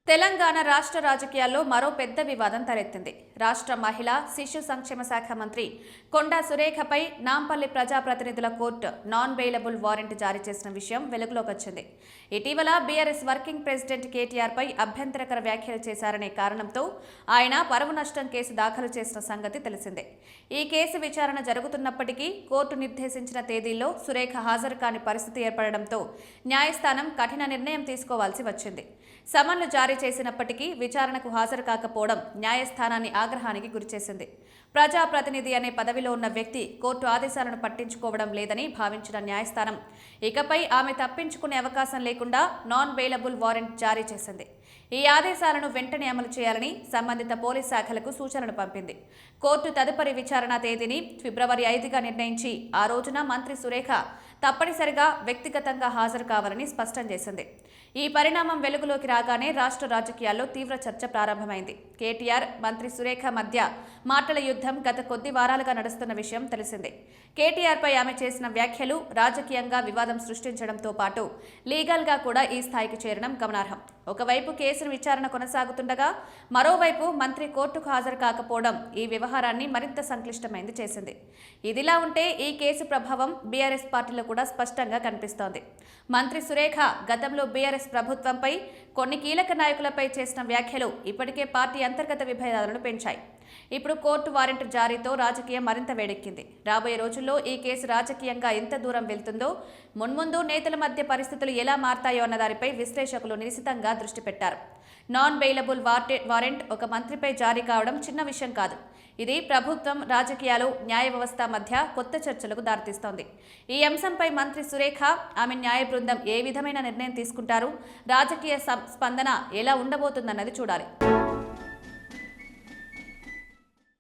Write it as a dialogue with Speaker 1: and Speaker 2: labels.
Speaker 1: తెలంగాణ రాష్ట్ర రాజకీయాల్లో మరో పెద్ద వివాదం తలెత్తింది. రాష్ట్ర మహిళా శిశు సంక్షేమ శాఖ మంత్రి కొండా సురేఖపై నాంపల్లి ప్రజాప్రతినిధుల కోర్టు నాన్ బెయిలబుల్ వారెంట్ జారీ చేసిన విషయం వెలుగులోకి వచ్చింది. ఇటీవల బీఆర్ఎస్ వర్కింగ్ ప్రెసిడెంట్ కేటీఆర్పై అభ్యంతరకర వ్యాఖ్యలు చేశారనే కారణంతో ఆయన పరువు నష్టం కేసు దాఖలు చేసిన సంగతి తెలిసిందే. ఈ కేసు విచారణ జరుగుతున్నప్పటికీ కోర్టు నిర్దేశించిన తేదీల్లో సురేఖ హాజరు కాని పరిస్థితి ఏర్పడడంతో న్యాయస్థానం కఠిన నిర్ణయం తీసుకోవాల్సి వచ్చింది. సమన్లు జారీ చేసినప్పటికీ విచారణకు హాజరు కాకపోవడం న్యాయస్థానాన్ని ఆగ్రహానికి గురిచేసింది. ప్రజాప్రతినిధి అనే పదవిలో ఉన్న వ్యక్తి కోర్టు ఆదేశాలను పట్టించుకోవడం లేదని భావించిన న్యాయస్థానం ఇకపై ఆమె తప్పించుకునే అవకాశం లేకుండా నాన్ బెయిలబుల్ వారెంట్ జారీ చేసింది. ఈ ఆదేశాలను వెంటనే అమలు చేయాలని సంబంధిత పోలీస్ శాఖలకు సూచనలు పంపింది. కోర్టు తదుపరి విచారణ తేదీని ఫిబ్రవరి 5గా నిర్ణయించి ఆ రోజున మంత్రి సురేఖ తప్పనిసరిగా వ్యక్తిగతంగా హాజరు కావాలని స్పష్టం చేసింది. ఈ పరిణామం వెలుగులోకి రాగానే రాష్ట్ర రాజకీయాల్లో తీవ్ర చర్చ ప్రారంభమైంది. కేటీఆర్, మంత్రి సురేఖ మధ్య మాటల యుద్ధం గత కొద్ది వారాలుగా నడుస్తున్న విషయం తెలిసిందే. కేటీఆర్పై ఆమె చేసిన వ్యాఖ్యలు రాజకీయంగా వివాదం సృష్టించడంతో పాటు లీగల్గా కూడా ఈ స్థాయికి చేరడం గమనార్హం. ఒకవైపు కేసును విచారణ కొనసాగుతుండగా మరోవైపు మంత్రి కోర్టుకు హాజరు కాకపోవడం ఈ వ్యవహారాన్ని మరింత సంక్లిష్టమైంది చేసింది. ఇదిలా ఉంటే ఈ కేసు ప్రభావం బీఆర్ఎస్ పార్టీలో కూడా స్పష్టంగా కనిపిస్తోంది. మంత్రి సురేఖ గతంలో బీఆర్ఎస్ ప్రభుత్వంపై కొన్ని కీలక నాయకులపై చేసిన వ్యాఖ్యలు ఇప్పటికే పార్టీ అంతర్గత విభేదాలను పెంచాయి. ఇప్పుడు కోర్టు వారెంట్ జారీతో రాజకీయం మరింత వేడెక్కింది. రాబోయే రోజుల్లో ఈ కేసు రాజకీయంగా ఎంత దూరం వెళ్తుందో, మున్ముందు నేతల మధ్య పరిస్థితులు ఎలా మారతాయో అన్న దానిపై విశ్లేషకులు నిశితంగా దృష్టి పెట్టారు. నాన్ బెయిలబుల్ వారెంట్ ఒక మంత్రిపై జారీ కావడం చిన్న విషయం కాదు. ఇది ప్రభుత్వం, రాజకీయాలు, న్యాయ వ్యవస్థ మధ్య కొత్త చర్చలకు దారితీస్తోంది. ఈ అంశంపై మంత్రి సురేఖ, ఆమె న్యాయ బృందం ఏ విధమైన నిర్ణయం తీసుకుంటారు, రాజకీయ స్పందన ఎలా ఉండబోతుందన్నది చూడాలి.